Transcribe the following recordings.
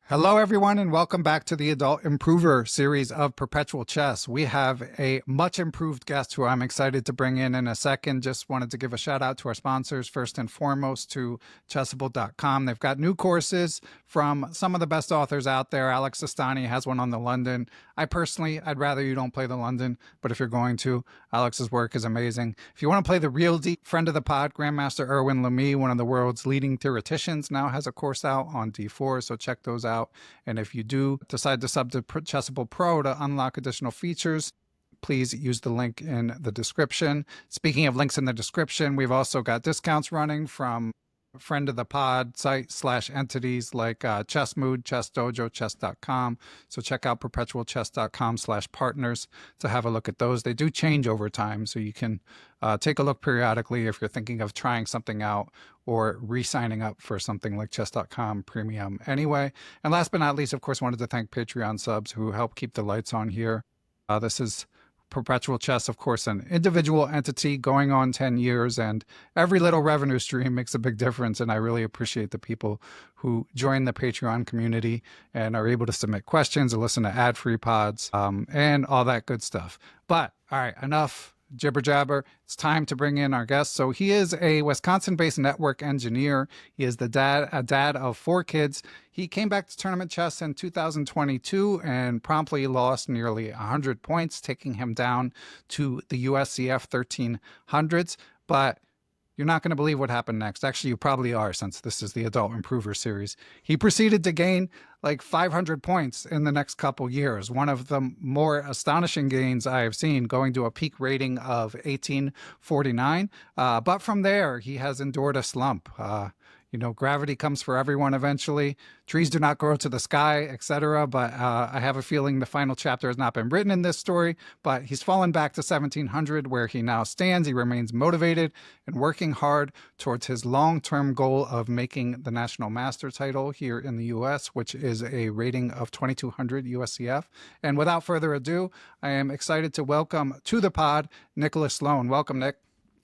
Hello, everyone, and welcome back to the Adult Improver series of Perpetual Chess. We have a much improved guest who I'm excited to bring in a second. Just wanted to give a shout out to our sponsors, first and foremost to chessable.com. They've got new courses from some of the best authors out there. Alex Sistani has one on the London. I'd rather you don't play the London, but if you're going to, Alex's work is amazing. If you want to play the real deep, friend of the pod, Grandmaster Erwin Lamy, one of the world's leading theoreticians, now has a course out on D4, so check those out. And if you do decide to sub to Chessable Pro to unlock additional features, please use the link in the description. Speaking of links in the description, we've also got discounts running from friend of the pod site / entities like Chessmood, Chess Dojo, Chess.com. So check out perpetualchess.com / partners to have a look at those. They do change over time, so you can take a look periodically if you're thinking of trying something out or re-signing up for something like chess.com premium anyway. And last but not least, of course, wanted to thank Patreon subs who help keep the lights on here. This is Perpetual Chess, of course, an individual entity going on 10 years, and every little revenue stream makes a big difference. And I really appreciate the people who join the Patreon community and are able to submit questions or listen to ad-free pods and all that good stuff. But all right, enough jibber jabber. It's time to bring in our guest. So he is a Wisconsin-based network engineer. He is a dad of 4 kids. He came back to tournament chess in 2022 and promptly lost nearly 100 points, taking him down to the USCF 1300s. But you're not going to believe what happened next. Actually, you probably are, since this is the Adult Improver series. He proceeded to gain like 500 points in the next couple years. One of the more astonishing gains I have seen, going to a peak rating of 1849. But from there, he has endured a slump. Gravity comes for everyone eventually. Trees do not grow to the sky, etc. But I have a feeling the final chapter has not been written in this story. But he's fallen back to 1700, where he now stands. He remains motivated and working hard towards his long-term goal of making the National Master title here in the U.S., which is a rating of 2200 USCF. And without further ado, I am excited to welcome to the pod Nicholas Sloan. Welcome, Nick.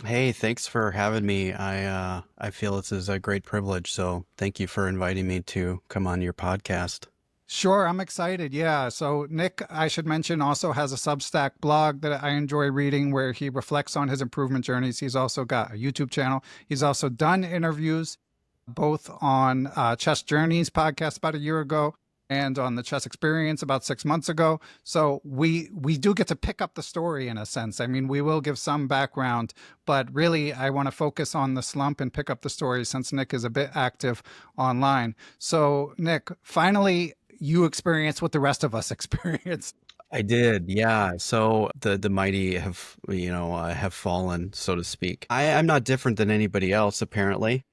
Hey, thanks for having me. I feel this is a great privilege, so thank you for inviting me to come on your podcast. Sure, I'm excited. Yeah. So Nick, I should mention, also has a Substack blog that I enjoy reading where he reflects on his improvement journeys. He's also got a YouTube channel. He's also done interviews both on Chess Journeys podcast about a year ago and on the Chess Experience about 6 months ago. So we do get to pick up the story in a sense. I mean, we will give some background, but really I want to focus on the slump and pick up the story since Nick is a bit active online. So Nick, finally you experienced what the rest of us experienced. I did, yeah. So the mighty have, have fallen, so to speak. I'm not different than anybody else, apparently.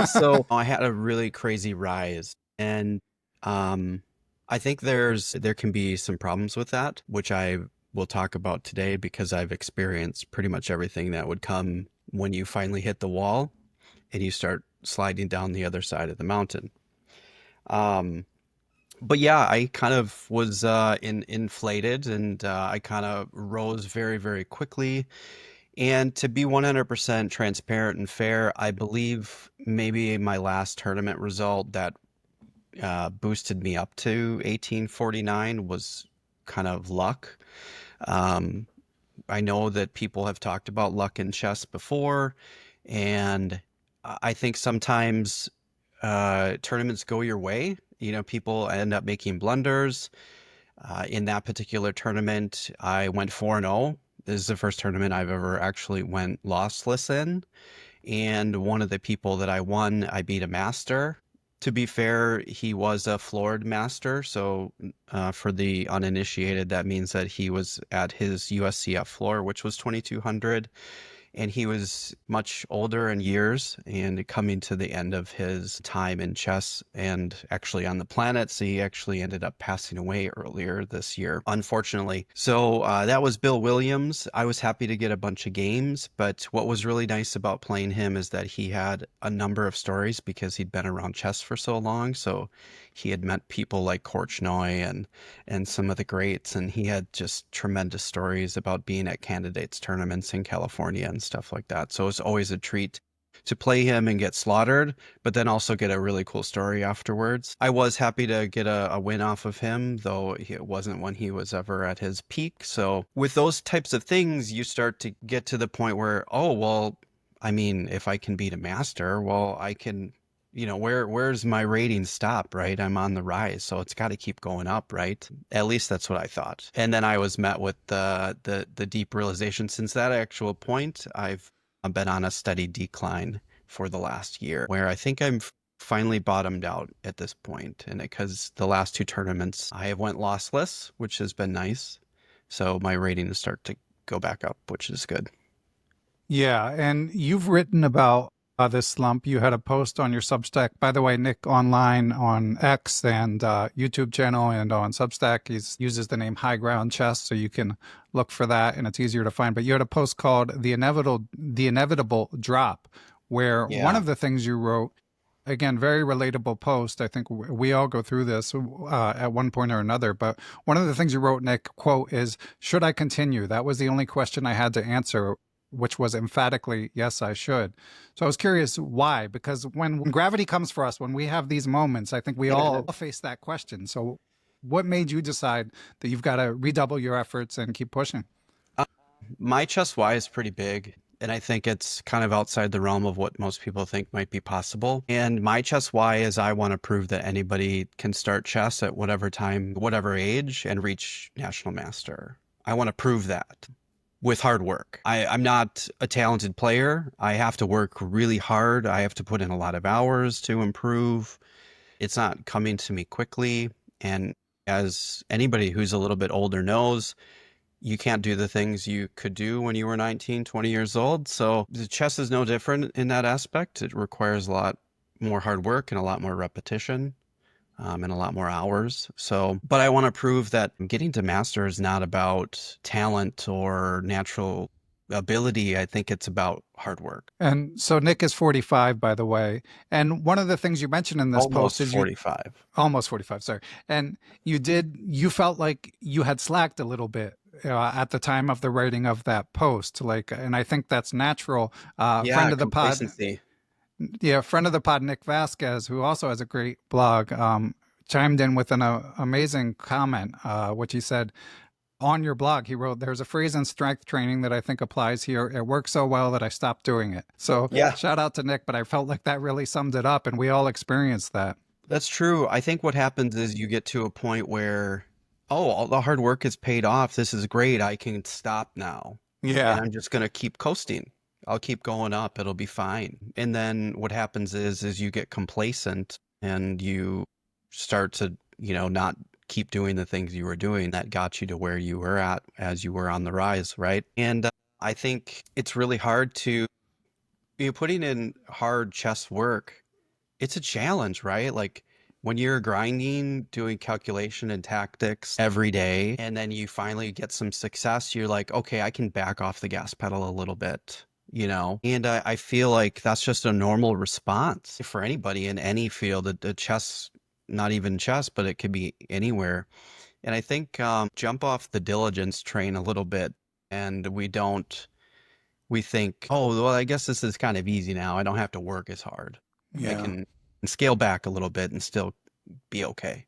So I had a really crazy rise, and I think there can be some problems with that, which I will talk about today because I've experienced pretty much everything that would come when you finally hit the wall and you start sliding down the other side of the mountain. But yeah, I kind of was inflated, and I kind of rose very, very quickly. And to be 100% transparent and fair, I believe maybe my last tournament result that boosted me up to 1849 was kind of luck. I know that people have talked about luck in chess before, and I think sometimes tournaments go your way. People end up making blunders. In that particular tournament, I went 4-0. This is the first tournament I've ever actually went lossless in. And one of the people that I won, I beat a master. To be fair, he was a floored master. So for the uninitiated, that means that he was at his USCF floor, which was 2200. And he was much older in years and coming to the end of his time in chess and actually on the planet. So he actually ended up passing away earlier this year, unfortunately. So that was Bill Williams. I was happy to get a bunch of games, but what was really nice about playing him is that he had a number of stories because he'd been around chess for so long. So he had met people like Korchnoi and some of the greats, and he had just tremendous stories about being at candidates tournaments in California and stuff like that. So it's always a treat to play him and get slaughtered, but then also get a really cool story afterwards. I was happy to get a win off of him, though it wasn't when he was ever at his peak. So with those types of things, you start to get to the point where, oh, well, I mean, if I can beat a master, well, I can, where's my rating stop, right? I'm on the rise, so it's got to keep going up, right? At least that's what I thought. And then I was met with the deep realization since that actual point, I've been on a steady decline for the last year, where I think I'm finally bottomed out at this point. And because the last two tournaments, I have went lossless, which has been nice. So my ratings start to go back up, which is good. Yeah, and you've written about this slump. You had a post on your Substack. By the way, Nick online on X and YouTube channel and on Substack, he uses the name High Ground Chess, so you can look for that, and it's easier to find. But you had a post called The Inevitable Drop, where one Yeah. of the things you wrote, again, very relatable post. I think we all go through this at one point or another. But one of the things you wrote, Nick, quote, is, should I continue? That was the only question I had to answer, which was emphatically, yes, I should. So I was curious why, because when gravity comes for us, when we have these moments, I think we all face that question. So what made you decide that you've got to redouble your efforts and keep pushing? My chess Y is pretty big, and I think it's kind of outside the realm of what most people think might be possible. And my chess Y is I want to prove that anybody can start chess at whatever time, whatever age, and reach national master. I want to prove that with hard work. I'm not a talented player. I have to work really hard. I have to put in a lot of hours to improve. It's not coming to me quickly. And as anybody who's a little bit older knows, you can't do the things you could do when you were 19, 20 years old. So the chess is no different in that aspect. It requires a lot more hard work and a lot more repetition, and a lot more hours. So, but I want to prove that getting to master is not about talent or natural ability. I think it's about hard work. And so Nick is 45, by the way. And one of the things you mentioned in this post Almost is you 45. almost 45, sorry. And you felt like you had slacked a little bit at the time of the writing of that post. Like, and I think that's natural. Yeah, Friend of the pod, complacency. yeah, friend of the pod, Nick Vasquez, who also has a great blog, chimed in with an amazing comment, which he said, on your blog, he wrote, there's a phrase in strength training that I think applies here. It works so well that I stopped doing it. So Yeah, shout out to Nick, but I felt like that really summed it up, and we all experienced that. that's true. I think what happens is you get to a point where, oh, all the hard work is paid off. This is great. I can stop now. And Yeah. I'm just gonna keep coasting. I'll keep going up. It'll be fine. And then what happens is you get complacent and you start to, not keep doing the things you were doing that got you to where you were at as you were on the rise, right? And I think it's really hard to be putting in hard chess work. It's a challenge, right? Like when you're grinding, doing calculation and tactics every day, and then you finally get some success, you're like, okay, I can back off the gas pedal a little bit, And I feel like that's just a normal response for anybody in any field, a chess, not even chess, but it could be anywhere. And I think jump off the diligence train a little bit, and we think, oh, well, I guess this is kind of easy now. I don't have to work as hard. I Yeah. can scale back a little bit and still be okay.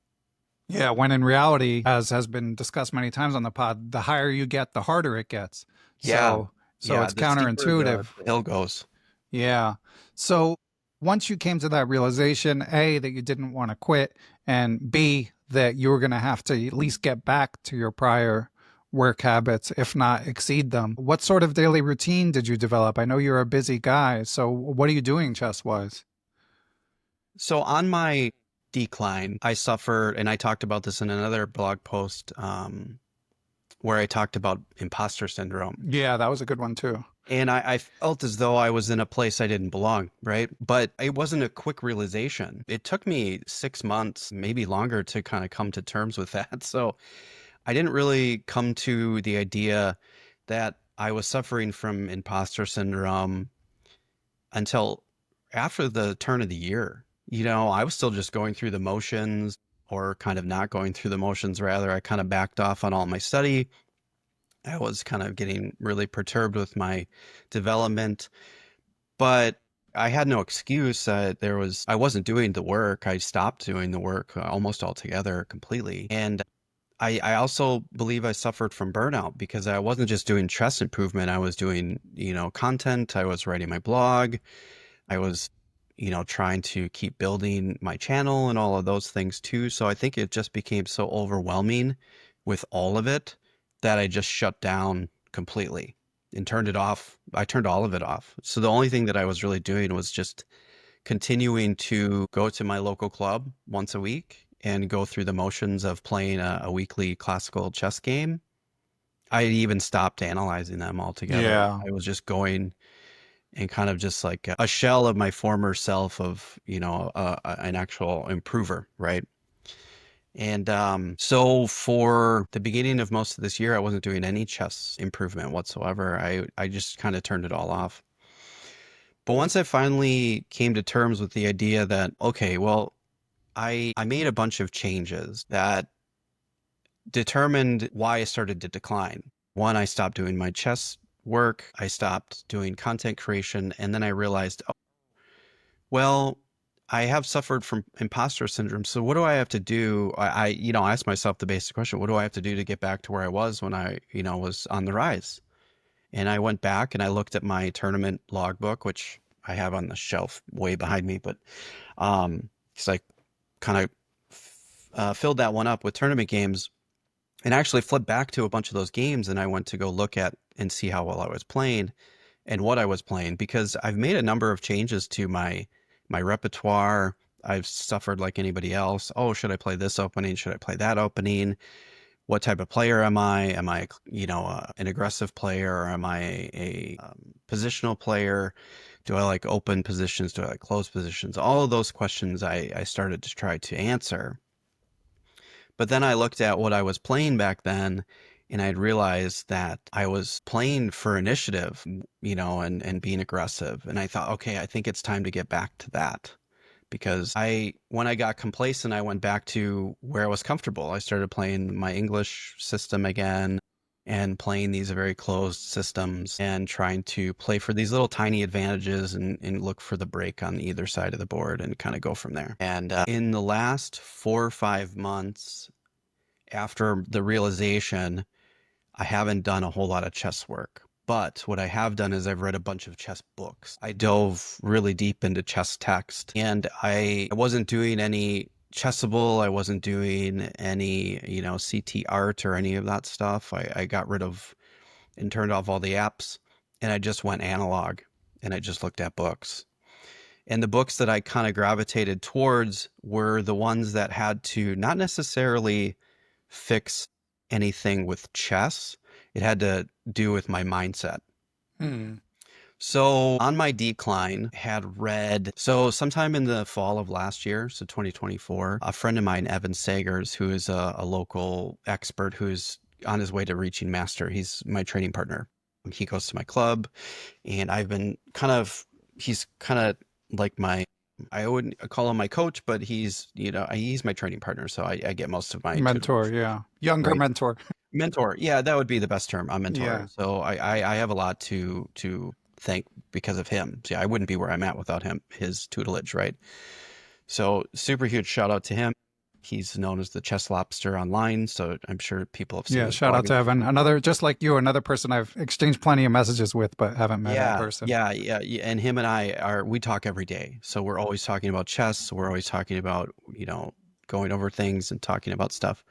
Yeah, when in reality, as has been discussed many times on the pod, the higher you get, the harder it gets. Yeah. So Yeah. it's The steeper counterintuitive. the hill goes. Yeah. So once you came to that realization, A, that you didn't want to quit, and B, that you were going to have to at least get back to your prior work habits, if not exceed them. What sort of daily routine did you develop? I know you're a busy guy. So what are you doing chess wise? So on my decline, I suffered, and I talked about this in another blog post, where I talked about imposter syndrome. Yeah, that was a good one too. And I felt as though I was in a place I didn't belong, right? But it wasn't a quick realization. It took me 6 months, maybe longer, to kind of come to terms with that. So I didn't really come to the idea that I was suffering from imposter syndrome until after the turn of the year. I was still just going through the motions, or kind of not going through the motions, rather. I kind of backed off on all my study. I was kind of getting really perturbed with my development. But I had no excuse. I wasn't doing the work. I stopped doing the work almost altogether, completely. And I also believe I suffered from burnout because I wasn't just doing chess improvement. I was doing, content. I was writing my blog. I was, trying to keep building my channel and all of those things too. So I think it just became so overwhelming with all of it that I just shut down completely and turned it off. I turned all of it off. So the only thing that I was really doing was just continuing to go to my local club once a week and go through the motions of playing a weekly classical chess game. I even stopped analyzing them altogether. Yeah. I was just going and kind of just like a shell of my former self of, an actual improver, right? And so for the beginning of most of this year, I wasn't doing any chess improvement whatsoever. I just kind of turned it all off. But once I finally came to terms with the idea that, okay, well, I made a bunch of changes that determined why I started to decline. One, I stopped doing my chess work, I stopped doing content creation, and then I realized, oh, well, I have suffered from imposter syndrome. So what do I have to do? I asked myself the basic question, what do I have to do to get back to where I was when I, was on the rise? And I went back and I looked at my tournament logbook, which I have on the shelf way behind me, but because I kind of filled that one up with tournament games and actually flipped back to a bunch of those games and I went to go look at and see how well I was playing and what I was playing because I've made a number of changes to my repertoire. I've suffered like anybody else. Oh, should I play this opening? Should I play that opening? What type of player am I? Am I, an aggressive player or am I a positional player? Do I like open positions? Do I like closed positions? All of those questions I started to try to answer. But then I looked at what I was playing back then and I'd realized that I was playing for initiative, and being aggressive. And I thought, okay, I think it's time to get back to that because when I got complacent, I went back to where I was comfortable. I started playing my English system again and playing these very closed systems and trying to play for these little tiny advantages and look for the break on either side of the board and kind of go from there. And in the last 4 or 5 months after the realization, I haven't done a whole lot of chess work. But what I have done is I've read a bunch of chess books. I dove really deep into chess text and I wasn't doing any Chessable. I wasn't doing any, CT art or any of that stuff. I got rid of and turned off all the apps and I just went analog and I just looked at books. And the books that I kind of gravitated towards were the ones that had to not necessarily fix anything with chess. It had to do with my mindset. Hmm. So on my decline, had read, so sometime in the fall of last year, so 2024, a friend of mine, Evan Sagers, who is a local expert who's on his way to reaching master. He's my training partner. He goes to my club and he's kind of like I wouldn't call him my coach, but he's my training partner. So I get most of my Mentor, tutelage, yeah. Younger right? mentor. Mentor. Yeah, that would be the best term. A mentor. Yeah. So I have a lot to thank because of him. See, I wouldn't be where I'm at without him, his tutelage, right? So super huge shout out to him. He's known as the chess lobster online, so I'm sure people have seen Yeah. his Shout blog out and to stuff. Evan. Another, just like you, another person I've exchanged plenty of messages with, but haven't met in Yeah, person. yeah, yeah, yeah. And him and we talk every day. So we're always talking about chess. We're always talking about, going over things and talking about stuff.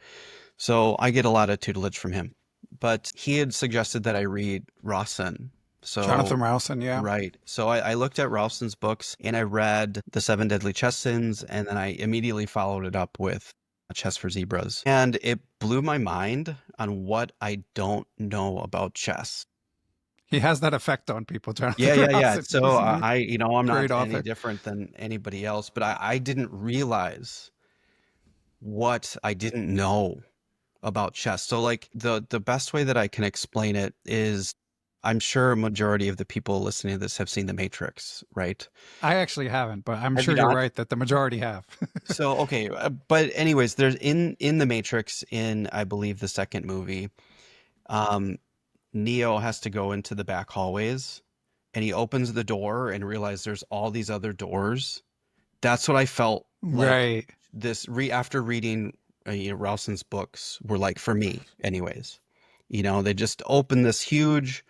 So I get a lot of tutelage from him. But he had suggested that I read Rowson. Jonathan So, Rowson, yeah. right. So I looked at Rowson's books and I read The Seven Deadly Chess Sins, and then I immediately followed it up with Chess for Zebras. And it blew my mind on what I don't know about chess. He has that effect on people, Jonathan Yeah, yeah, yeah. Rowson. So He's a I'm great not any author. different than anybody else, but I didn't realize what I didn't know about chess. So like the best way that I can explain it is I'm sure a majority of the people listening to this have seen The Matrix, right? I actually haven't, but I'm Have you sure you're not? right that the majority have. So okay, but anyways, there's in The Matrix in I believe the second movie, um Neo has to go into the back hallways and he opens the door and realizes there's all these other doors. That's what I felt like Right. after reading Rowson's books were like for me anyways. They just open this huge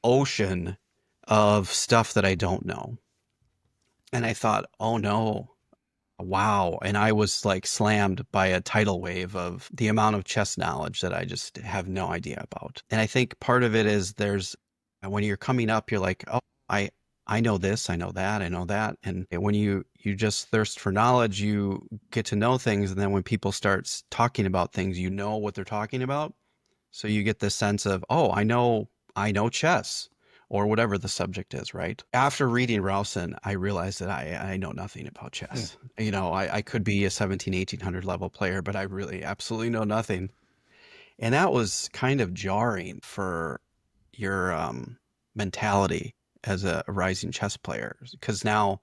ocean of stuff that I don't know. And I thought, oh no, wow. And I was like slammed by a tidal wave of the amount of chess knowledge that I just have no idea about. And I think part of it is when you're coming up, you're like, oh, I know this, I know that, I know that. And when you just thirst for knowledge, you get to know things. And then when people start talking about things, you know what they're talking about. So you get this sense of, oh, I know chess or whatever the subject is, right? After reading Rowson, I realized that I know nothing about chess. I could be a 17, 1800 level player, but I really absolutely know nothing. And that was kind of jarring for your mentality as a rising chess player. Because now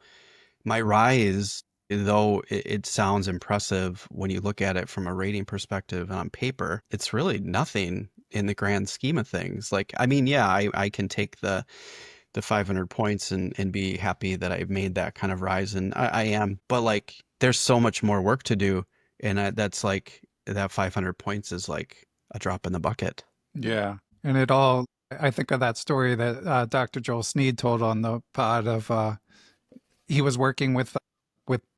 my rise, though it sounds impressive when you look at it from a rating perspective and on paper, it's really nothing in the grand scheme of things. Like, I mean, yeah, I can take the 500 points and be happy that I've made that kind of rise, and I am. But like, there's so much more work to do, and that's like that 500 points is like a drop in the bucket. Yeah. And I think of that story that Dr. Joel Sneed told on the pod of he was working with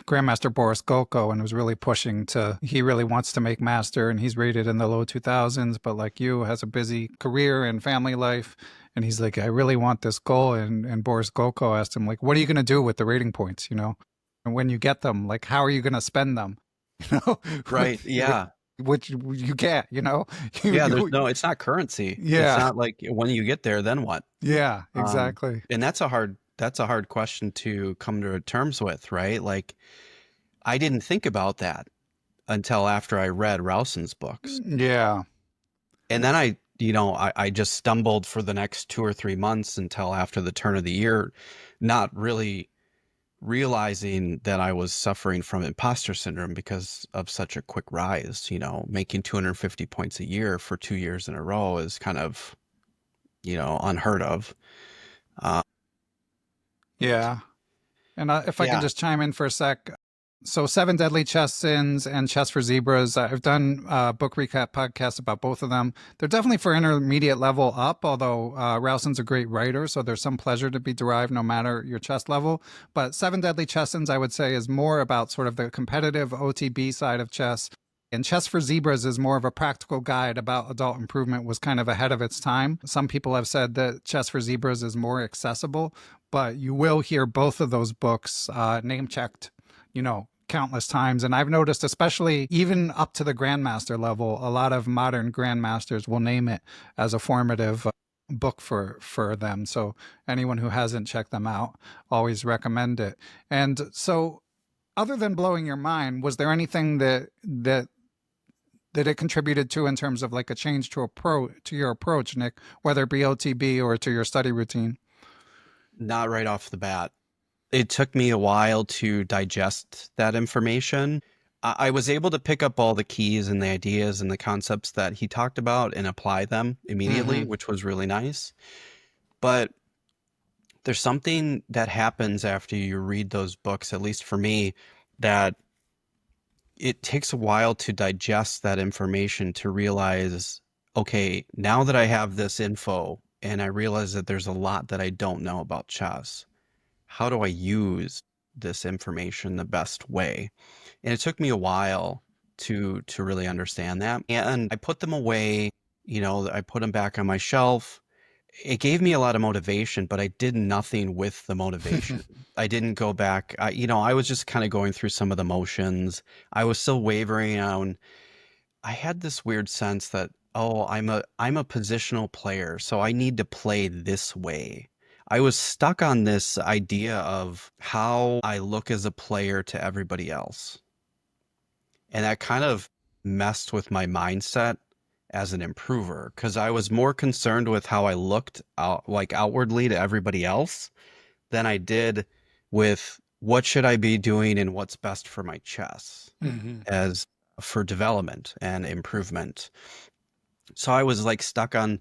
Grandmaster Boris Golko and was really pushing he really wants to make master and he's rated in the low 2000s, but like you has a busy career and family life. And he's like, I really want this goal. And Boris Golko asked him, like, what are you going to do with the rating points, And when you get them, like, how are you going to spend them? You know, Right. Yeah. which you can't, Yeah. It's not currency. It's yeah, not like when you get there, then what? yeah, Um, exactly. and that's a hard question to come to terms with, right? Like, I didn't think about that until after I read Rowson's books. Yeah. And then I just stumbled for the next 2 or 3 months until after the turn of the year, not really realizing that I was suffering from imposter syndrome because of such a quick rise. Making 250 points a year for 2 years in a row is kind of, unheard of. Uh, Yeah. And if I can yeah, just chime in for a sec. So, Seven Deadly Chess Sins and Chess for Zebras. I've done book recap podcasts about both of them. They're definitely for intermediate level up, although Rowson's a great writer, so there's some pleasure to be derived no matter your chess level. But Seven Deadly Chess Sins, I would say, is more about sort of the competitive OTB side of chess. And Chess for Zebras is more of a practical guide about adult improvement, was kind of ahead of its time. Some people have said that Chess for Zebras is more accessible, but you will hear both of those books name checked, countless times. And I've noticed, especially even up to the grandmaster level, a lot of modern grandmasters will name it as a formative book for them. So anyone who hasn't checked them out, always recommend it. And so, other than blowing your mind, was there anything that it contributed to in terms of like a change to your approach, Nick, whether it be OTB or to your study routine? not right off the bat. It took me a while to digest that information. I was able to pick up all the keys and the ideas and the concepts that he talked about and apply them immediately, Mm-hmm. which was really nice. But there's something that happens after you read those books, at least for me, that it takes a while to digest that information to realize, okay, now that I have this info and I realize that there's a lot that I don't know about chess, how do I use this information the best way? And it took me a while to really understand that. And I put them away, I put them back on my shelf. It gave me a lot of motivation, but I did nothing with the motivation. I didn't go back. I was just kind of going through some of the motions. I was still wavering on. I had this weird sense that, oh, I'm a positional player, so I need to play this way. I was stuck on this idea of how I look as a player to everybody else. And that kind of messed with my mindset as an improver because I was more concerned with how I looked out, like outwardly to everybody else than I did with what should I be doing and what's best for my chess Mm-hmm. as for development and improvement. So I was like stuck on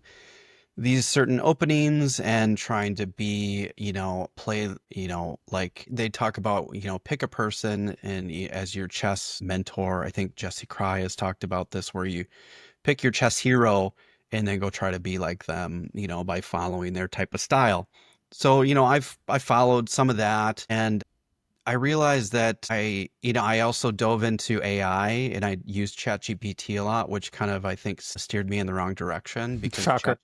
these certain openings and trying to be, play, like they talk about, pick a person and as your chess mentor. I think Jesse Cry has talked about this, where you pick your chess hero and then go try to be like them, by following their type of style. So, I followed some of that, and I realized that I also dove into AI and I used ChatGPT a lot, which kind of, I think, steered me in the wrong direction because Shocker.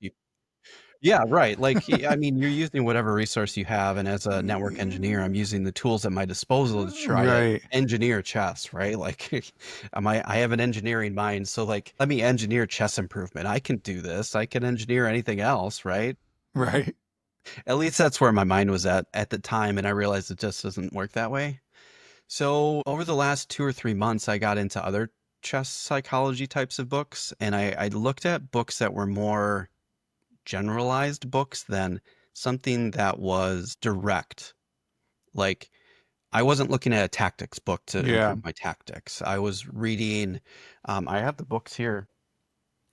yeah, right. Like, I mean, you're using whatever resource you have, and as a network engineer, I'm using the tools at my disposal to try to Right, engineer chess, right? Like, I have an engineering mind, so like, let me engineer chess improvement. I can do this. I can engineer anything else, right? right. At least that's where my mind was at the time, and I realized it just doesn't work that way. So over the last 2 or 3 months, I got into other chess psychology types of books, and I looked at books that were more generalized books than something that was direct. Like, I wasn't looking at a tactics book to Yeah. improve my tactics. I was reading, I have the books here.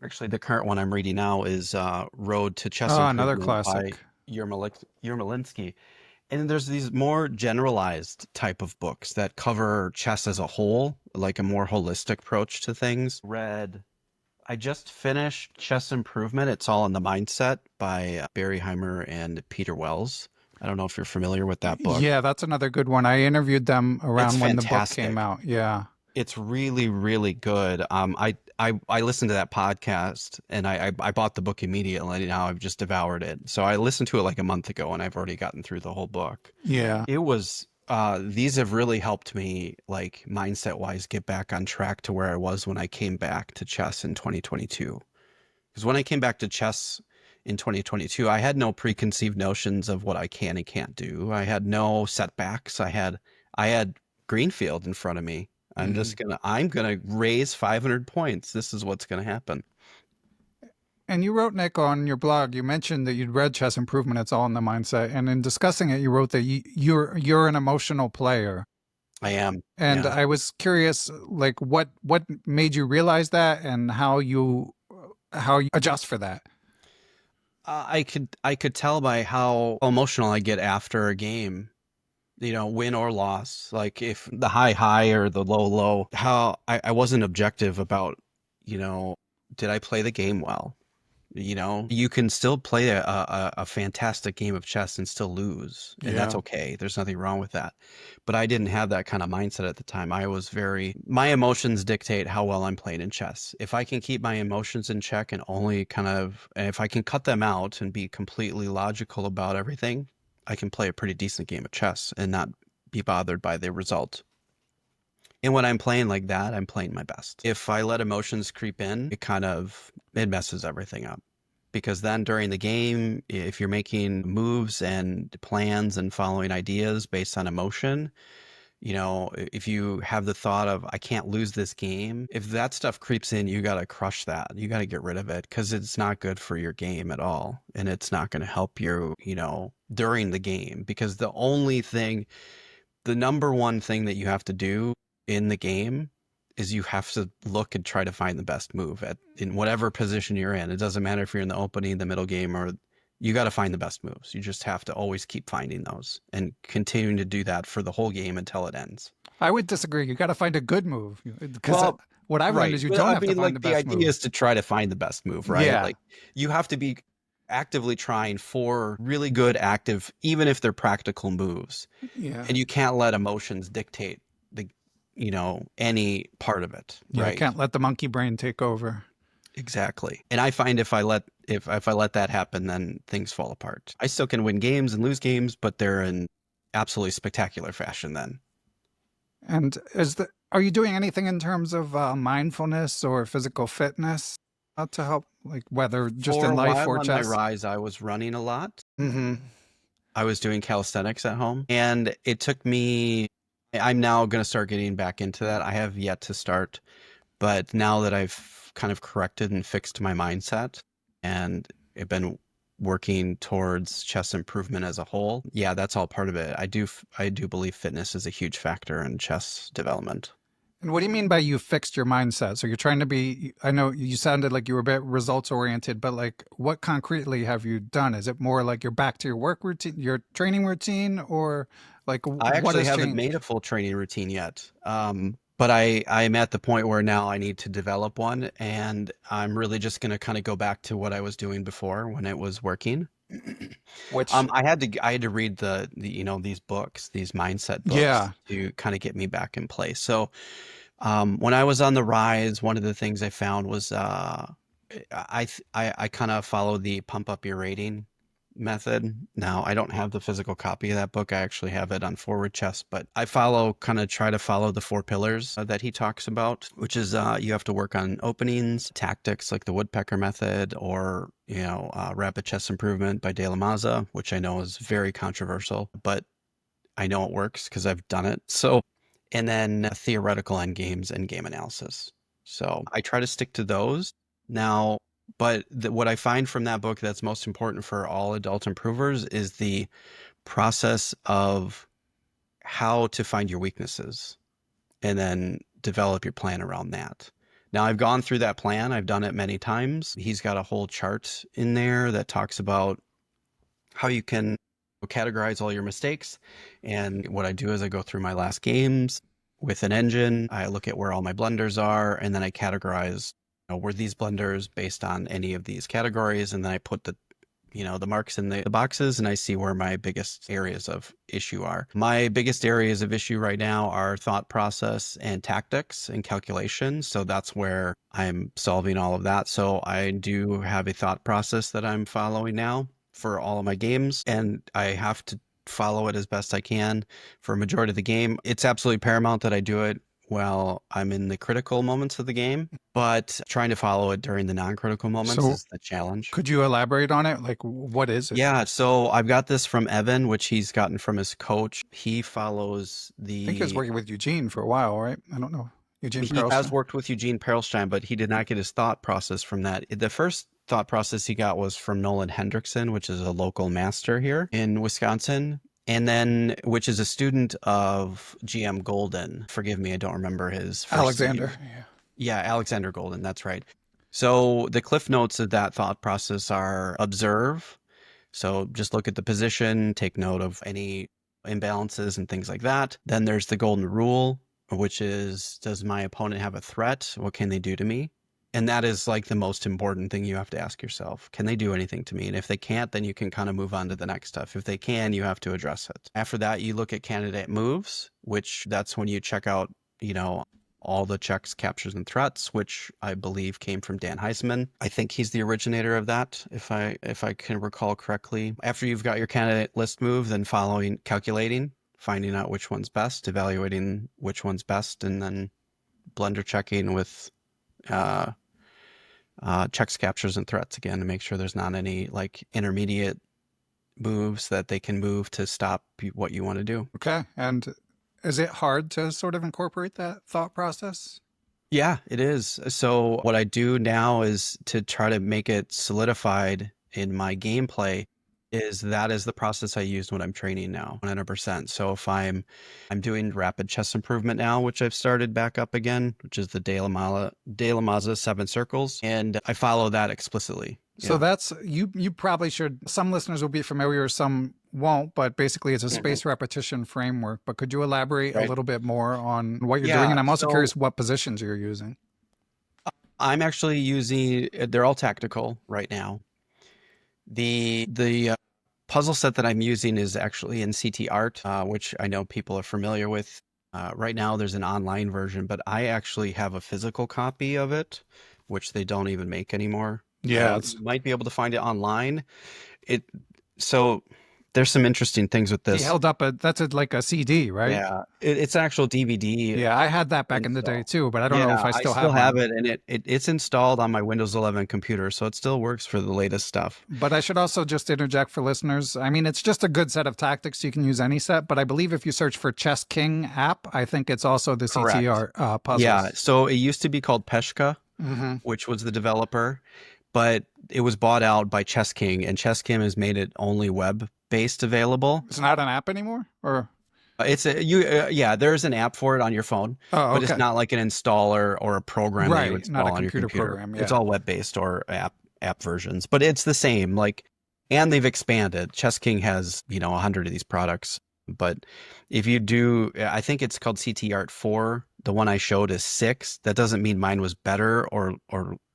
Actually, the current one I'm reading now is Road to Chess Oh, another Improvement by classic. Yermolinsky. And there's these more generalized type of books that cover chess as a whole, like a more holistic approach to things. I just finished Chess Improvement. It's all in the mindset by Barry Heimer and Peter Wells. I don't know if you're familiar with that book. Yeah, that's another good one. I interviewed them It's around when the book came fantastic. out. Yeah. It's really, really good. I listened to that podcast and I bought the book immediately. Now I've just devoured it. So I listened to it like a month ago and I've already gotten through the whole book. Yeah. It was these have really helped me, like, mindset wise, get back on track to where I was when I came back to chess in 2022. Because when I came back to chess in 2022, I had no preconceived notions of what I can and can't do. I had no setbacks. I had Greenfield in front of me. Mhm. I'm gonna raise 500 points. This is what's gonna happen. And you wrote, Nick, on your blog, you mentioned that you'd read Chess Improvement. It's all in the mindset. And in discussing it, you wrote that you're an emotional player. I am. And Yeah. I was curious, like, what made you realize that, and how you adjust for that. I could tell by how emotional I get after a game, win or loss. Like, if the high or the low, how I wasn't objective about, you know, did I play the game well? You can still play a fantastic game of chess and still lose, and that's Yeah. okay. There's nothing wrong with that. But I didn't have that kind of mindset at the time. My emotions dictate how well I'm playing in chess. If I can keep my emotions in check and and if I can cut them out and be completely logical about everything, I can play a pretty decent game of chess and not be bothered by the result. And when I'm playing like that, I'm playing my best. If I let emotions creep in, it messes everything up. Because then during the game, if you're making moves and plans and following ideas based on emotion, if you have the thought of, I can't lose this game, if that stuff creeps in, you got to crush that. You got to get rid of it because it's not good for your game at all. And it's not going to help you, during the game. Because the number one thing that you have to do in the game is you have to look and try to find the best move in whatever position you're in. It doesn't matter if you're in the opening, the middle game, or you got to find the best moves. You just have to always keep finding those and continuing to do that for the whole game until it ends. I would disagree. You got to find a good move, because Well, what I've learned right. is you Well, don't I have to mean, find like, the the best idea move. is to try to find the best move, right? Yeah. Like, you have to be actively trying for really good active, even if they're practical moves. Yeah. And you can't let emotions dictate the any part of it, Yeah. right? Can't let the monkey brain take over. Exactly. And I find if I let that happen, then things fall apart. I still can win games and lose games, but they're in absolutely spectacular fashion then. And are you doing anything in terms of mindfulness or physical fitness to help, like, whether just For in a life while or on my chess? rise, I was running a lot. Hmm. I was doing calisthenics at home, and it took me I'm now going to start getting back into that. I have yet to start, but now that I've kind of corrected and fixed my mindset and I've been working towards chess improvement as a whole, yeah, that's all part of it. I do believe fitness is a huge factor in chess development. And what do you mean by you fixed your mindset? So you're trying to be, I know you sounded like you were a bit results oriented, but like what concretely have you done? Is it more like you're back to your work routine, your training routine, or like I what actually has haven't made a changed? full training routine yet. But I'm at the point where now I need to develop one, and I'm really just going to kind of go back to what I was doing before when it was working. Which, I had to read these books, these mindset books yeah. to kind of get me back in place. So, when I was on the rise, one of the things I found was I kind of follow the pump up your rating method. Now, I don't have the physical copy of that book. I actually have it on forward chest, but I try to follow the four pillars that he talks about, which is you have to work on openings, tactics like the woodpecker method, or rapid chest improvement by De La Maza, which I know is very controversial, but I know it works because I've done it. So, and then theoretical end games and game analysis. So I try to stick to those now. But what I find from that book that's most important for all adult improvers is the process of how to find your weaknesses and then develop your plan around that. Now, I've gone through that plan. I've done it many times. He's got a whole chart in there that talks about how you can categorize all your mistakes. And what I do is I go through my last games with an engine. I look at where all my blunders are, and then I categorize, were these blunders based on any of these categories? And then I put the marks in the boxes, and I see where my biggest areas of issue are. My biggest areas of issue right now are thought process and tactics and calculation. So that's where I'm solving all of that. So I do have a thought process that I'm following now for all of my games, and I have to follow it as best I can for a majority of the game. It's absolutely paramount that I do it while I'm in the critical moments of the game, but trying to follow it during the non-critical moments So is the challenge. could you elaborate on it? Like, what is it? Yeah, so I've got this from Evan, which he's gotten from his coach. He follows I think he was working with Eugene for a while, right? I don't know. Eugene he has Perlstein. worked with Eugene Perlstein, but he did not get his thought process from that. The first thought process he got was from Nolan Hendrickson, which is a local master here in Wisconsin. And then, which is a student of GM Golden. Forgive me, I don't remember his first Alexander. name. Yeah. Yeah, Alexander Golden, that's right. So the cliff notes of that thought process are observe. So just look at the position, take note of any imbalances and things like that. Then there's the golden rule, which is, does my opponent have a threat? What can they do to me? And that is like the most important thing you have to ask yourself. Can they do anything to me? And if they can't, then you can kind of move on to the next stuff. If they can, you have to address it. After that, you look at candidate moves, which that's when you check out, all the checks, captures, and threats, which I believe came from Dan Heisman. I think he's the originator of that, if I can recall correctly. After you've got your candidate list move, then calculating, finding out which one's best, evaluating which one's best, and then blender checking with checks, captures, and threats again to make sure there's not any like intermediate moves that they can move to stop what you want to do. Okay. And is it hard to sort of incorporate that thought process? Yeah, it is. So what I do now is to try to make it solidified in my gameplay that is the process I use when I'm training now, 100%. So if I'm doing rapid chest improvement now, which I've started back up again, which is the De La Maza 7 circles, and I follow that explicitly. So Yeah. that's you probably should, some listeners will be familiar, some won't, but basically it's a Mhm. space repetition framework. But could you elaborate a Right. little bit more on what you're doing? Yeah. And I'm also So curious what positions you're using. I'm actually using, they're all tactical right now. The puzzle set that I'm using is actually in CT Art, which I know people are familiar with. Right now, there's an online version, but I actually have a physical copy of it, which they don't even make anymore. I Yeah, don't. it's You might be able to find it online. It so there's some interesting things with he this. held up like a CD, right? Yeah, it's an actual DVD Yeah, I had that back in the day install. too, but I don't know if Yeah, I I still still have have mine. it, and it's installed on my Windows 11 computer, so it still works for the latest stuff. But I should also just interject for listeners. I mean, it's just a good set of tactics. You can use any set, but I believe if you search for Chess King app, I think it's also the Correct. CTR Yeah, puzzles. so it used to be called Peshka, Hmm. which was the developer, but it was bought out by Chess King, and Chess King has made it only web-based available. It's not an app anymore, or It's a you yeah, there's an app for it on your phone, Oh, but it's okay. not like an installer or a program that you Right. Not a install on your computer computer. program. It's Yeah. all web-based or app versions, but it's the same. Like, and they've expanded. Chess King has, 100 of these products. But if you do, I think it's called CT Art 4. The one I showed is 6. That doesn't mean mine was better or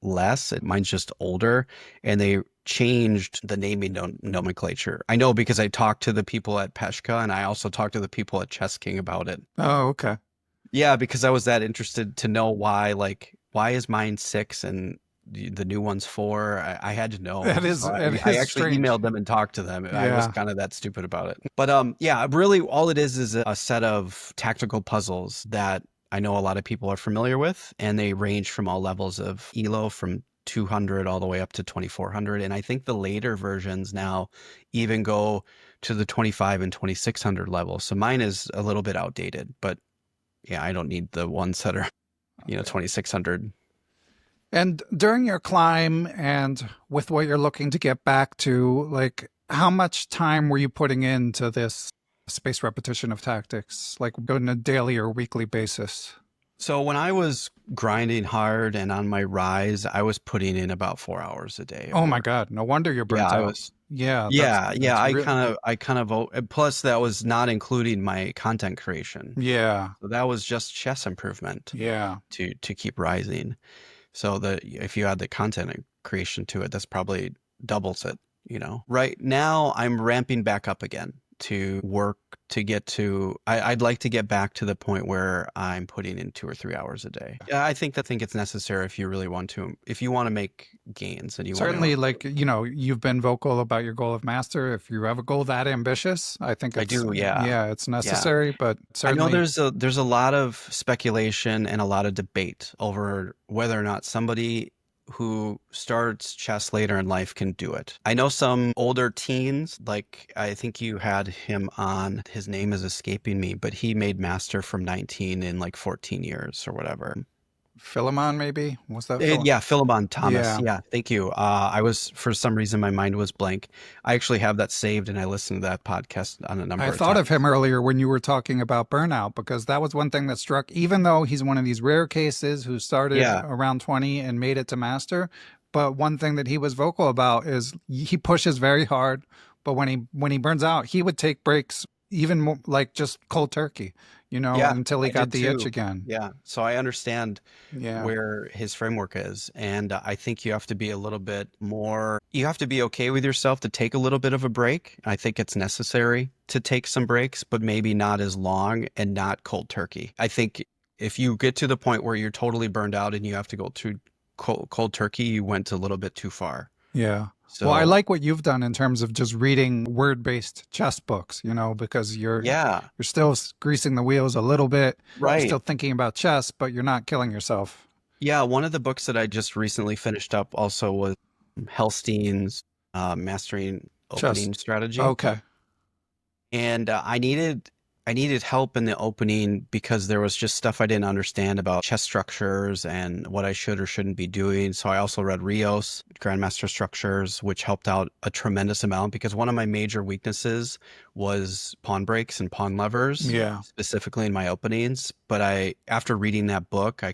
less. Mine's just older, and they changed the naming nomenclature. I know because I talked to the people at Peshka, and I also talked to the people at Chess King about it. Oh, okay. Yeah, because I was that interested to know why, like, why is mine 6 and the new one's 4? I had to know. So It I is actually strange. emailed them and talked to them. I was Yeah. kind of that stupid about it. But yeah, really all it is a set of tactical puzzles that I know a lot of people are familiar with, and they range from all levels of ELO from 200 all the way up to 2400. And I think the later versions now even go to the 25 and 2600 level. So mine is a little bit outdated, but yeah, I don't need the ones that are, Okay. 2600. And during your climb and with what you're looking to get back to, like, how much time were you putting into this space repetition of tactics, like on a daily or weekly basis? So when I was grinding hard and on my rise, I was putting in about 4 hours a day of Oh my work. God. No wonder you're Yeah, burnt I out. was. Yeah, Yeah, that's I real. kind of, plus that was not including my content creation. Yeah. So that was just chess improvement Yeah. to keep rising. So that if you add the content creation to it, that's probably doubles it. Right now, I'm ramping back up again to work to get to, I'd like to get back to the point where I'm putting in 2 or 3 hours a day. Yeah, I think it's necessary if you really want to, if you want to make gains and you want to Certainly, improve. like, you've been vocal about your goal of master. If you have a goal that ambitious, I think I it's, do, yeah. yeah, it's Yeah. necessary, but I know certainly, there's a lot of speculation and a lot of debate over whether or not somebody who starts chess later in life can do it. I know some older teens, like I think you had him on, his name is escaping me, but he made master from 19 in like 14 years or whatever. Philemon, maybe? Was that Philemon? Yeah, Philemon Thomas. Yeah. Yeah, thank you. I was, for some reason, my mind was blank. I actually have that saved and I listened to that podcast on a I number of thought of times. him earlier when you were talking about burnout because that was one thing that struck, even though he's one of these rare cases who started Yeah, around 20 and made it to master. But one thing that he was vocal about is he pushes very hard, but when he burns out, he would take breaks even more, like just cold turkey, yeah, until he I got did the itch too. again. Yeah, so I understand Yeah. where his framework is. And I think you have to be a little bit more, you have to be okay with yourself to take a little bit of a break. I think it's necessary to take some breaks, but maybe not as long and not cold turkey. I think if you get to the point where you're totally burned out and you have to go to cold turkey, you went a little bit too far. Yeah. Well, I So, like what you've done in terms of just reading word-based chess books, because yeah, you're still greasing the wheels a little bit. You're right. still thinking about chess, but you're not killing yourself. Yeah, one of the books that I just recently finished up also was Hellstein's Mastering Chess. Opening Strategy. Okay. And I needed help in the opening because there was just stuff I didn't understand about chess structures and what I should or shouldn't be doing. So I also read Rios, Grandmaster Structures, which helped out a tremendous amount because one of my major weaknesses was pawn breaks and pawn levers, Yeah. specifically in my openings. But after reading that book, I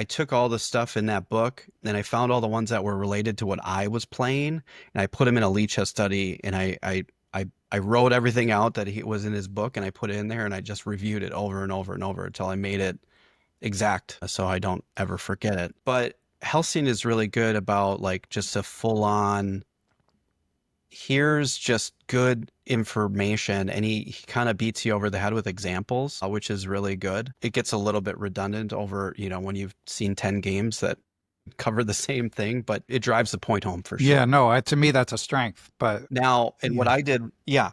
took all the stuff in that book and I found all the ones that were related to what I was playing, and I put them in a lead chess study, and I wrote everything out that he was in his book and I put it in there, and I just reviewed it over and over and over until I made it exact so I don't ever forget it. But Helsing is really good about like just a full on, here's just good information, and he kind of beats you over the head with examples, which is really good. It gets a little bit redundant over, when you've seen 10 games that cover the same thing, but it drives the point home for Yeah. sure. No, to me, that's a strength. But Now, and what yeah. I did, yeah,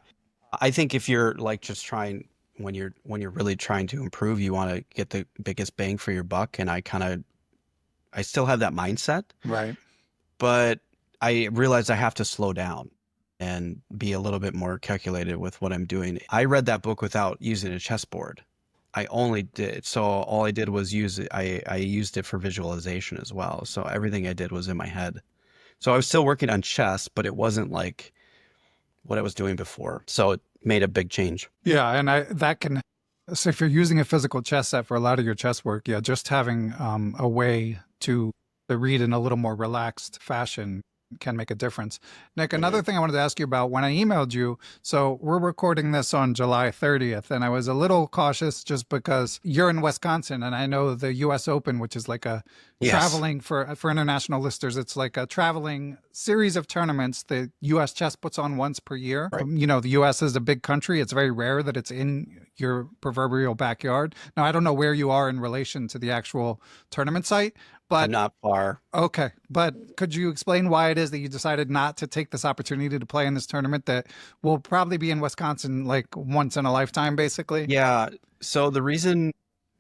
I think if you're like just trying, when you're really trying to improve, you want to get the biggest bang for your buck. And I still have that mindset, Right. but I realized I have to slow down and be a little bit more calculated with what I'm doing. I read that book without using a chessboard. I only did, so all I did was use it. I used it for visualization as well. So everything I did was in my head. So I was still working on chess, but it wasn't like what I was doing before. So it made a big change. Yeah, and that can, so if you're using a physical chess set for a lot of your chess work, yeah, just having a way to read in a little more relaxed fashion can make a difference. Nick, another thing I wanted to ask you about when I emailed you, so we're recording this on July 30th, and I was a little cautious just because you're in Wisconsin, and I know the US Open, which is like a Yes. traveling for international listeners, it's like a traveling series of tournaments that US Chess puts on once per year. Right. The US is a big country. It's very rare that it's in your proverbial backyard. Now, I don't know where you are in relation to the actual tournament site, I'm but not far. okay. But could you explain why it is that you decided not to take this opportunity to play in this tournament that will probably be in Wisconsin like once in a lifetime, basically? Yeah. So the reason,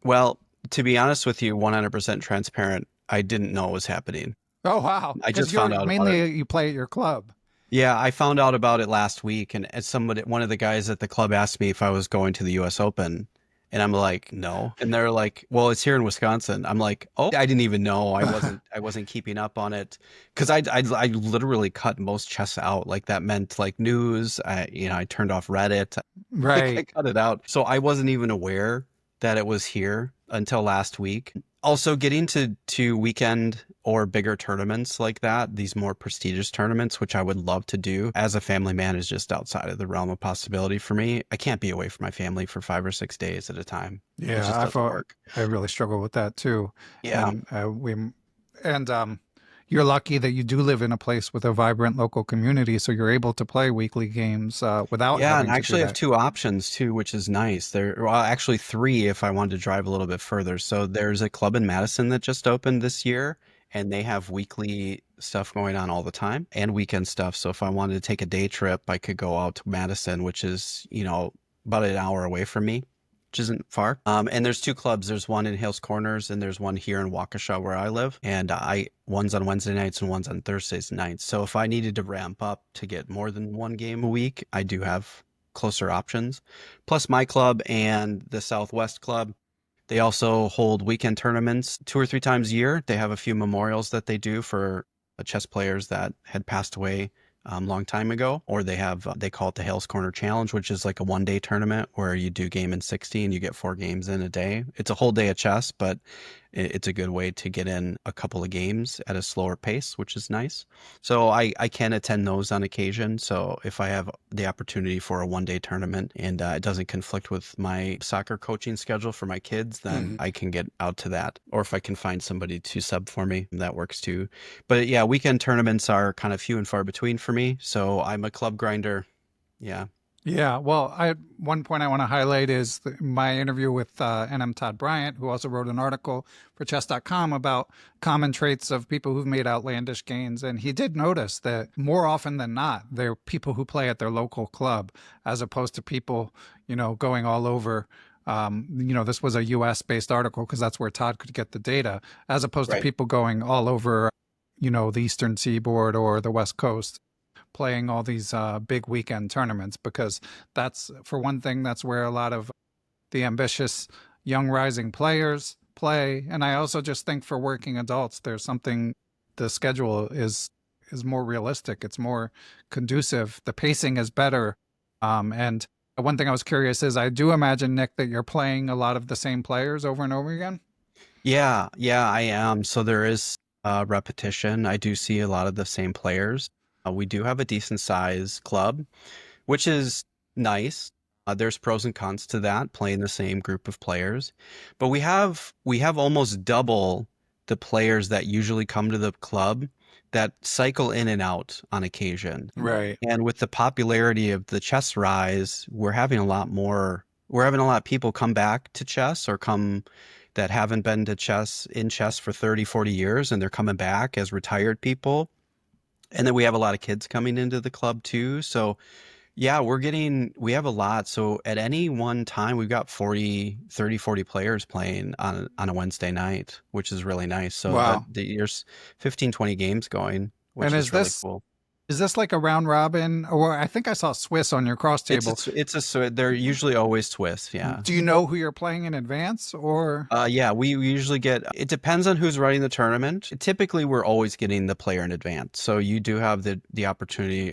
well, to be honest with you, 100% transparent, I didn't know it was happening. Oh, wow. I Because just found you're out about it. mainly you play at your club. Yeah, I found out about it last week, and as one of the guys at the club asked me if I was going to the US Open, and I'm like, no. And they're like, well, it's here in Wisconsin. I'm like, oh, I didn't even know. I wasn't keeping up on it because I literally cut most chess out. Like that meant like news. I turned off Reddit. Like I Right. cut it out. So I wasn't even aware that it was here until last week. Also, getting to weekend or bigger tournaments like that, these more prestigious tournaments, which I would love to do as a family man, is just outside of the realm of possibility for me. I can't be away from my family for 5 or 6 days at a time. It Yeah, just I doesn't thought work. I really struggle with that too. Yeah. And you're lucky that you do live in a place with a vibrant local community, so you're able to play weekly games without Yeah, and having I to do actually have that. two options too, which is nice. Well, actually three if I wanted to drive a little bit further. So there's a club in Madison that just opened this year, and they have weekly stuff going on all the time and weekend stuff. So if I wanted to take a day trip, I could go out to Madison, which is, about an hour away from me, which isn't far. And there's two clubs. There's one in Hales Corners and there's one here in Waukesha where I live. And one's on Wednesday nights and one's on Thursdays nights. So if I needed to ramp up to get more than one game a week, I do have closer options. Plus my club and the Southwest Club, they also hold weekend tournaments 2 or 3 times a year. They have a few memorials that they do for chess players that had passed away long time ago, or they call it the Hales Corner Challenge, which is like a 1 day tournament where you do game in 60 and you get 4 games in a day. It's a whole day of chess, but it's a good way to get in a couple of games at a slower pace, which is nice. So I can attend those on occasion. So if I have the opportunity for a 1 day tournament and it doesn't conflict with my soccer coaching schedule for my kids, then I can get out to that. Or if I can find somebody to sub for me, that works too. But yeah, weekend tournaments are kind of few and far between for me. So I'm a club grinder. Yeah. Yeah, well, one point I want to highlight is my interview with NM Todd Bryant, who also wrote an article for chess.com about common traits of people who've made outlandish gains. And he did notice that more often than not, they're people who play at their local club, as opposed to people, going all over. This was a US based article because that's where Todd could get the data, as opposed to Right. people going all over, the Eastern Seaboard or the West Coast, playing all these big weekend tournaments, because that's, for one thing, that's where a lot of the ambitious young rising players play. And I also just think for working adults, there's something, the schedule is more realistic. It's more conducive. The pacing is better. And one thing I was curious is, I do imagine, Nick, that you're playing a lot of the same players over and over again. Yeah, I am. So there is repetition. I do see a lot of the same players. We do have a decent size club, which is nice. There's pros and cons to that, playing the same group of players. But we have almost double the players that usually come to the club that cycle in and out on occasion. Right. And with the popularity of the chess rise, we're having a lot of people come back to chess or come that haven't been to chess for 30, 40 years, and they're coming back as retired people. And then we have a lot of kids coming into the club too. So yeah, we have a lot. So at any one time, we've got 40 players playing on a Wednesday night, which is really nice. So Wow. there's 15, 20 games going, And which is really cool. is this like a round robin? Or I think I saw Swiss on your cross It's table. they're usually always Swiss. Yeah. Do you know who you're playing in advance, or? Yeah, we usually it depends on who's running the tournament. Typically, we're always getting the player in advance. So you do have the opportunity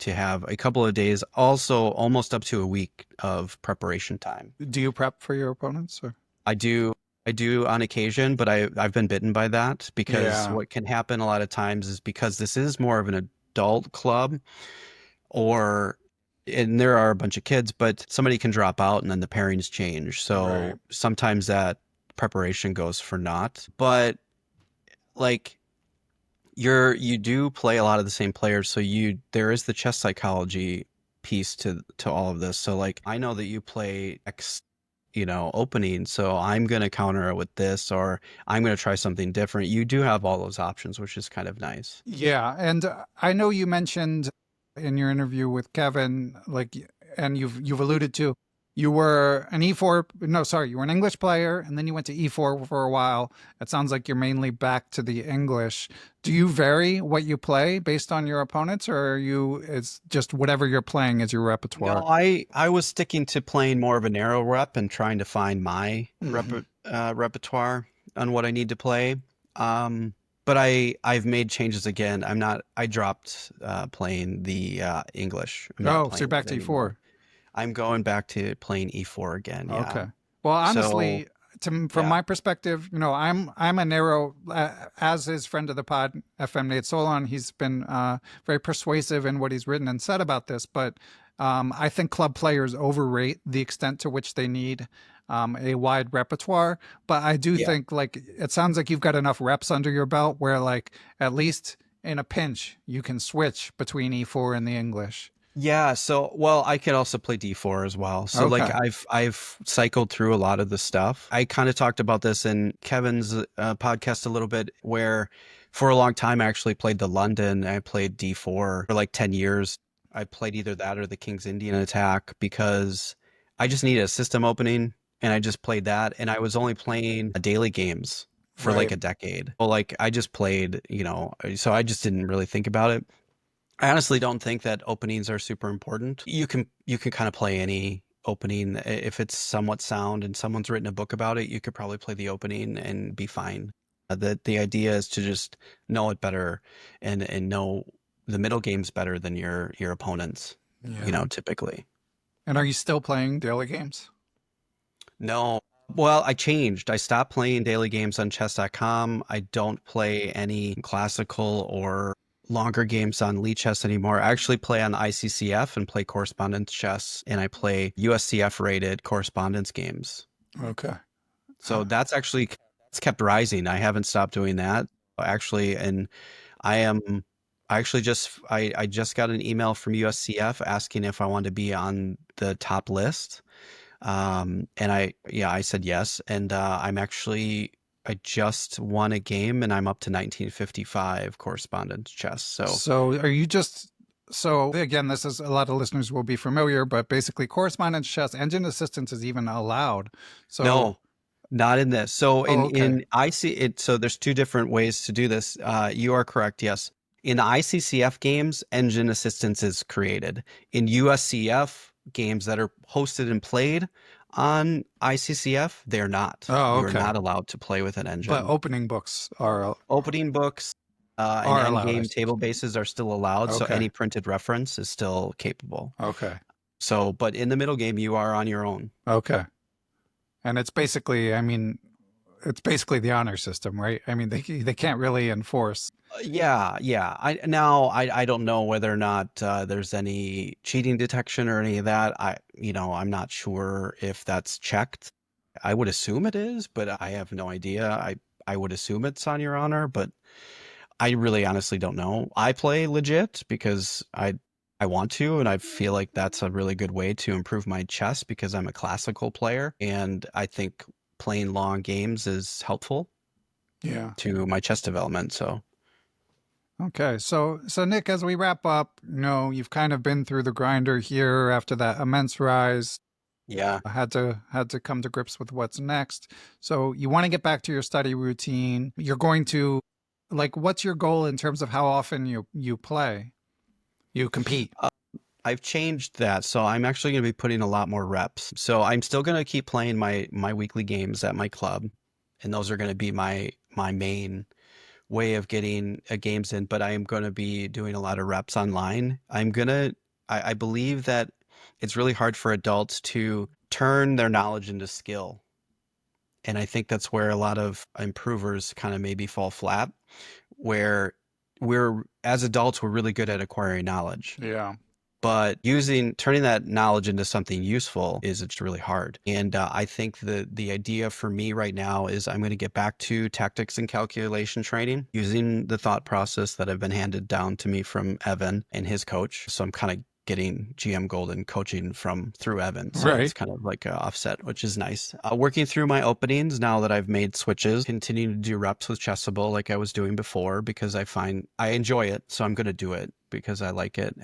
to have a couple of days, also almost up to a week of preparation time. Do you prep for your opponents? Or? I do I do on occasion, but I've been bitten by that because Yeah, what can happen a lot of times is because this is more of an adult club or and there are a bunch of kids, but somebody can drop out and then the pairings change. right. So sometimes that preparation goes for naught. But like you do play a lot of the same players, so there is the chess psychology piece to all of this. So like I know that you play X, opening, so I'm gonna counter it with this, or I'm gonna try something different. You do have all those options, which is kind of nice. Yeah, and I know you mentioned in your interview with Kevin, like, and you've alluded to, you were an E4. No, sorry, you were an English player, and then you went to E4 for a while. It sounds like you're mainly back to the English. Do you vary what you play based on your opponents, or it's just whatever you're playing is your repertoire? No, I was sticking to playing more of a narrow rep and trying to find my Hmm. repertoire on what I need to play. But I've made changes again. I dropped playing the English. I'm not Oh, so you're playing back it to anymore. E4. I'm going back to playing E4 again. Yeah. Okay. Well, So honestly, from yeah, my perspective, I'm a narrow, as is friend of the pod, FM Nate Solon. He's been very persuasive in what he's written and said about this, but I think club players overrate the extent to which they need a wide repertoire. But I do yeah. think, like, it sounds like you've got enough reps under your belt where, like, at least in a pinch, you can switch between E4 and the English. Yeah, so well, I could also play D4 as well. So like Okay. I've cycled through a lot of the stuff. I kind of talked about this in Kevin's podcast a little bit, where for a long time I actually played the London. I played D4 for like 10 years. I played either that or the King's Indian attack because I just needed a system opening and I just played that. And I was only playing daily games for like Right. a decade. Well, like I just played, so I just didn't really think about it. I honestly don't think that openings are super important. You can kind of play any opening if it's somewhat sound and someone's written a book about it. You could probably play the opening and be fine. The idea is to just know it better and know the middle games better than your opponents. Yeah. Typically. And are you still playing daily games? No. Well, I changed. I stopped playing daily games on chess.com. I don't play any classical or longer games on Lee Chess anymore. I actually play on ICCF and play correspondence chess, and I play USCF rated correspondence games. Okay. So that's kept rising. I haven't stopped doing that actually, and I am I actually I just got an email from USCF asking if I want to be on the top list. And I said yes. And I just won a game and I'm up to 1955 correspondence chess. So So are you just so again, this is a lot of listeners will be familiar, but basically correspondence chess engine assistance is even allowed. So no, not in this. So oh, okay. in IC it so there's two different ways to do this. You are correct, yes. In the ICCF games, engine assistance is created. In USCF games that are hosted and played on ICCF, they're not. Oh, You are okay. not allowed to play with an But engine. opening books Opening books and are allowed, I endgame table suppose. bases are still allowed, so Okay. any printed reference is still capable. Okay. So, but in the middle game, you are on your own. Okay. And it's basically, I mean, it's basically the honor system, right? I mean, they can't really enforce. Yeah, yeah. I don't know whether or not there's any cheating detection or any of that. I'm not sure if that's checked. I would assume it is, but I have no idea. I would assume it's on your honor, but I really honestly don't know. I play legit because I want to, and I feel like that's a really good way to improve my chess because I'm a classical player, and I think playing long games is helpful Yeah. to my chess development. So Okay. So Nick, as we wrap up, you've kind of been through the grinder here after that immense rise. yeah. Had to come to grips with what's next. So you want to get back to your study routine. You're going to like what's your goal in terms of how often you play? You compete. I've changed that, so I'm actually going to be putting a lot more reps. So I'm still going to keep playing my weekly games at my club, and those are going to be my main way of getting games in, but I am going to be doing a lot of reps online. I believe that it's really hard for adults to turn their knowledge into skill. And I think that's where a lot of improvers kind of maybe fall flat, where as adults, we're really good at acquiring knowledge. Yeah. But turning that knowledge into something useful it's really hard. And I think the idea for me right now is I'm going to get back to tactics and calculation training using the thought process that have been handed down to me from Evan and his coach. So I'm kind of getting GM Golden coaching through Evan. So Right. it's kind of like an offset, which is nice. Working through my openings now that I've made switches, continuing to do reps with Chessable like I was doing before because I find I enjoy it. So I'm going to do it because I like it.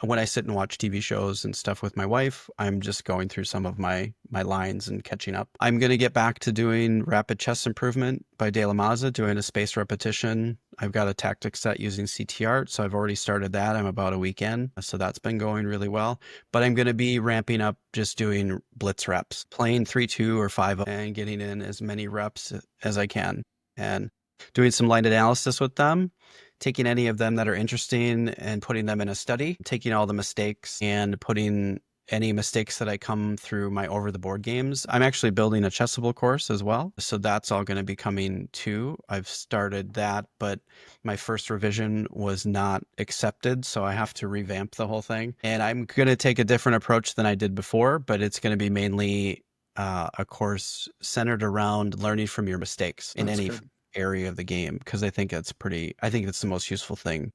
When I sit and watch TV shows and stuff with my wife, I'm just going through some of my lines and catching up. I'm going to get back to doing Rapid Chess Improvement by De La Maza, doing a spaced repetition. I've got a tactic set using CT Art, so I've already started that. I'm about a week in, so that's been going really well. But I'm going to be ramping up just doing blitz reps, playing 3-2 or 5 and getting in as many reps as I can and doing some light analysis with them, taking any of them that are interesting and putting them in a study, taking all the mistakes and putting any mistakes that I come through my over the board games. I'm actually building a Chessable course as well. So that's all going to be coming too. I've started that, but my first revision was not accepted. So I have to revamp the whole thing. And I'm going to take a different approach than I did before, but it's going to be mainly a course centered around learning from your mistakes in That's any good. area of the game, because I think that's the most useful thing,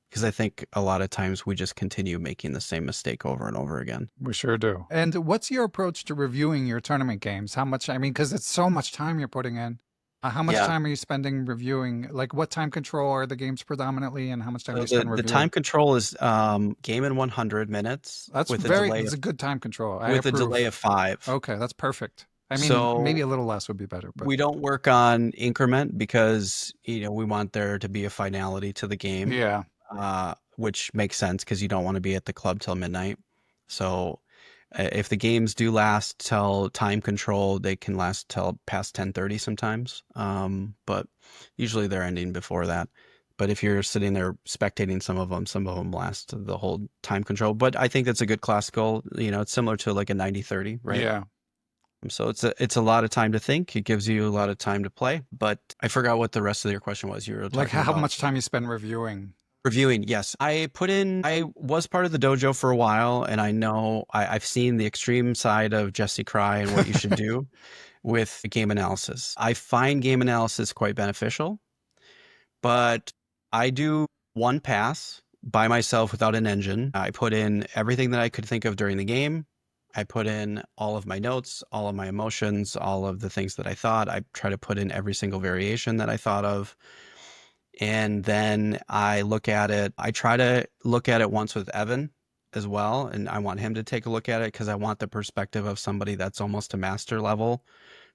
because I think a lot of times we just continue making the same mistake over and over again. We sure do. And what's your approach to reviewing your tournament games? How much, I mean, because it's so much time you're putting in. How much Yeah. time are you spending reviewing? Like, what time control are the games predominantly, and how much time do you So spend the reviewing? time control is game in 100 minutes That's with it's a good time control. I a approve. delay of 5. Okay, that's perfect. I mean, So maybe a little less would be better, but we don't work on increment because we want there to be a finality to the game. yeah. Which makes sense because you don't want to be at the club till midnight. So if the games do last till time control, they can last till past 10:30 sometimes. But usually they're ending before that. But if you're sitting there spectating some of them last the whole time control. But I think that's a good classical. It's similar to like a 90-30, right? Yeah. So it's a lot of time to think. It gives you a lot of time to play. But I forgot what the rest of your question was. You were talking Like how about much time you spend reviewing. reviewing. Yes, I was part of the dojo for a while, and I know I've seen the extreme side of Jesse Cry and what you should do with game analysis. I find game analysis quite beneficial, but I do one pass by myself without an engine. I put in everything that I could think of during the game. I put in all of my notes, all of my emotions, all of the things that I thought. I try to put in every single variation that I thought of. And then I look at it. I try to look at it once with Evan as well. And I want him to take a look at it because I want the perspective of somebody that's almost a master level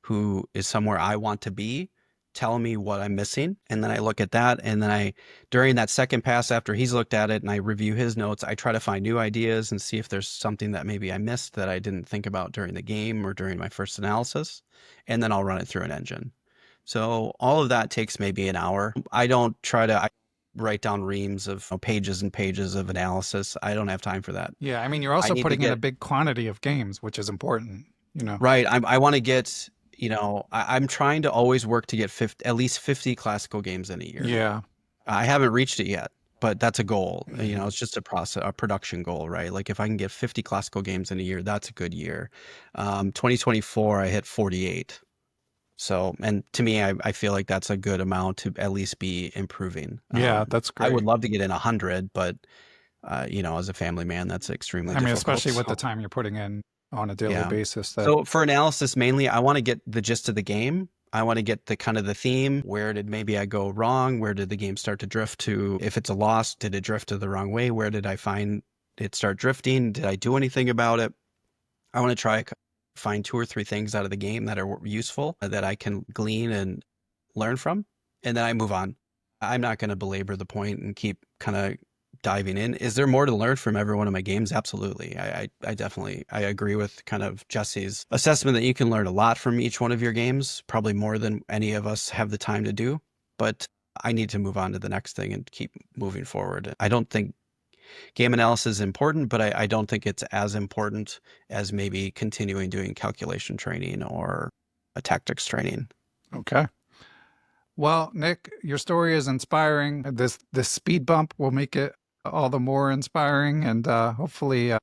who is somewhere I want to be, tell me what I'm missing. And then I look at that. And then during that second pass after he's looked at it and I review his notes, I try to find new ideas and see if there's something that maybe I missed that I didn't think about during the game or during my first analysis. And then I'll run it through an engine. So all of that takes maybe an hour. I write down reams of pages and pages of analysis. I don't have time for that. Yeah, I mean, you're also putting in a big quantity of games, which is important, Right. I want to get, I'm trying to always work to get at least 50 classical games in a year. Yeah. I haven't reached it yet, but that's a goal. It's just a production goal, right? Like if I can get 50 classical games in a year, that's a good year. 2024, I hit 48. So, and to me, I feel like that's a good amount to at least be improving. Yeah, that's great. I would love to get in 100, but as a family man, that's extremely difficult. Especially with the time you're putting in on a daily basis. So for analysis, mainly, I want to get the gist of the game. I want to get the kind of the theme. Where did maybe I go wrong? Where did the game start to drift to? If it's a loss, did it drift to the wrong way? Where did I find it start drifting? Did I do anything about it? I want to try find 2 or 3 things out of the game that are useful that I can glean and learn from, and then I move on. I'm not going to belabor the point and keep kind of diving in. Is there more to learn from every one of my games? Absolutely. I definitely agree with kind of Jesse's assessment that you can learn a lot from each one of your games, probably more than any of us have the time to do. but I need to move on to the next thing and keep moving forward. I don't think game analysis is important, but I don't think it's as important as maybe continuing doing calculation training or a tactics training. Okay. Well, Nick, your story is inspiring. This speed bump will make it all the more inspiring, and hopefully,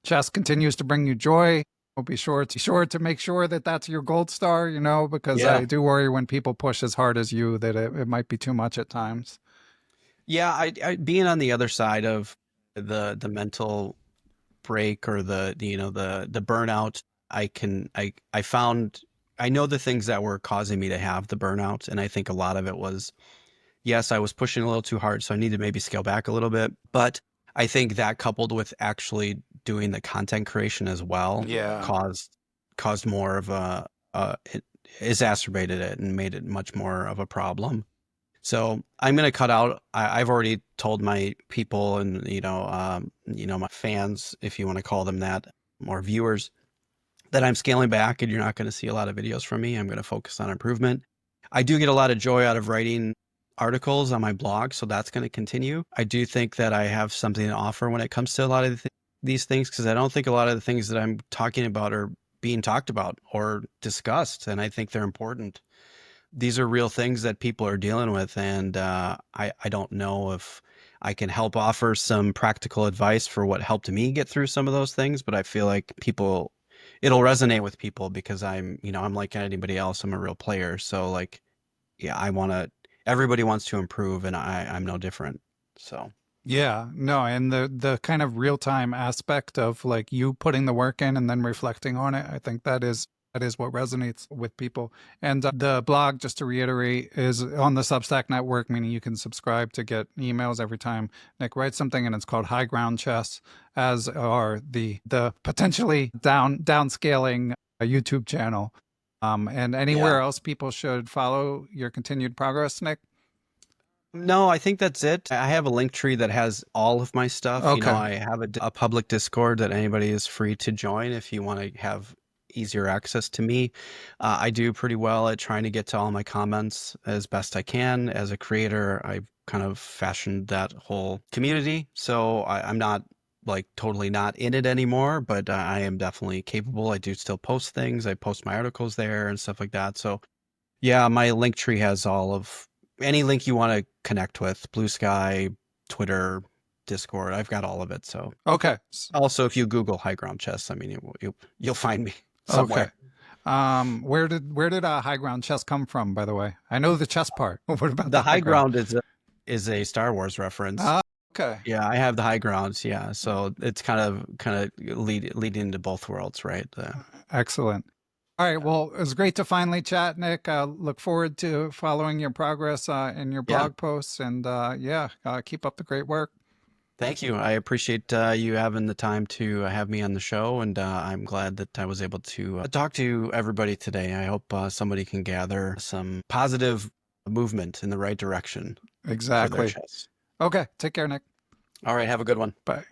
chess continues to bring you joy. We'll be sure to make sure that that's your gold star, because Yeah. I do worry when people push as hard as you that it might be too much at times. Yeah, I being on the other side of the mental break or the burnout, I found I know the things that were causing me to have the burnout, and I think a lot of it was, yes, I was pushing a little too hard, so I need to maybe scale back a little bit. But I think that coupled with actually doing the content creation as well Yeah. caused more of it exacerbated it and made it much more of a problem. So I'm going to cut out. I've already told my people and my fans, if you want to call them that, more viewers, that I'm scaling back, and you're not going to see a lot of videos from me. I'm going to focus on improvement. I do get a lot of joy out of writing articles on my blog, so that's going to continue. I do think that I have something to offer when it comes to a lot of these things, because I don't think a lot of the things that I'm talking about are being talked about or discussed, and I think they're important. These are real things that people are dealing with, and I don't know if I can help offer some practical advice for what helped me get through some of those things, but I feel like it'll resonate with people because I'm like anybody else. I'm a real player, so like, yeah, everybody wants to improve, and I'm no different. So Yeah, no, and the kind of real time aspect of like you putting the work in and then reflecting on it, I think that is what resonates with people. And the blog, just to reiterate, is on the Substack network, meaning you can subscribe to get emails every time Nick writes something, and it's called High Ground Chess, as are the potentially downscaling YouTube channel. And yeah. anywhere else people should follow your continued progress, Nick? No, I think that's it. I have a link tree that has all of my stuff. Okay. I have a public Discord that anybody is free to join if you want to have easier access to me. I do pretty well at trying to get to all my comments as best I can. As a creator, I've kind of fashioned that whole community. So I'm not like totally not in it anymore, but I am definitely capable. I do still post things. I post my articles there and stuff like that. So yeah, my link tree has all of any link you want to connect with, Blue Sky, Twitter, Discord. I've got all of it. So Okay. also, if you Google High Ground Chess, I mean, you'll find me Okay. somewhere. Where did High Ground Chess come from, by the way? I know the chess part. What about The the high High ground? Ground is a Star Wars reference. Ah, okay. Yeah, I have the High Grounds. Yeah, so it's kind of leading into both worlds, right? Excellent. All right. Well, it was great to finally chat, Nick. Look forward to following your progress in your Yeah. blog posts, and yeah, keep up the great work. Thank you. I appreciate you having the time to have me on the show, and I'm glad that I was able to talk to everybody today. I hope somebody can gather some positive movement in the right direction for their Exactly. chess. Okay. Take care, Nick. All right, have a good one. Bye.